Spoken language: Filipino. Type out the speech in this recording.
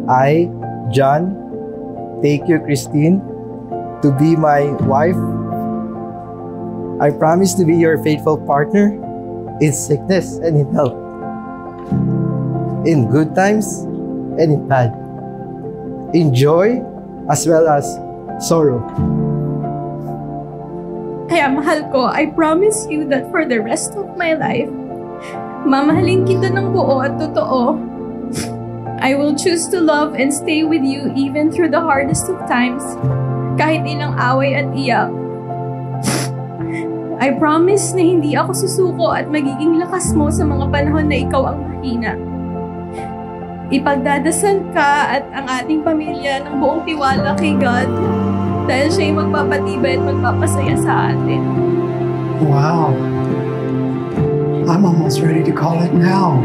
I, John, take you, Christine, to be my wife. I promise to be your faithful partner in sickness and in health, in good times and in bad, in joy as well as sorrow. Kaya mahal ko, I promise you that for the rest of my life, mamahalin kita ng buo at totoo. I will choose to love and stay with you even through the hardest of times, kahit ilang away at iyak. I promise na hindi ako susuko at magiging lakas mo sa mga panahon na ikaw ang mahina. Ipagdadasal ka at ang ating pamilya ng buong tiwala kay God dahil siya'y magpapatibay at magpapasaya sa atin. Wow. I'm almost ready to call it now.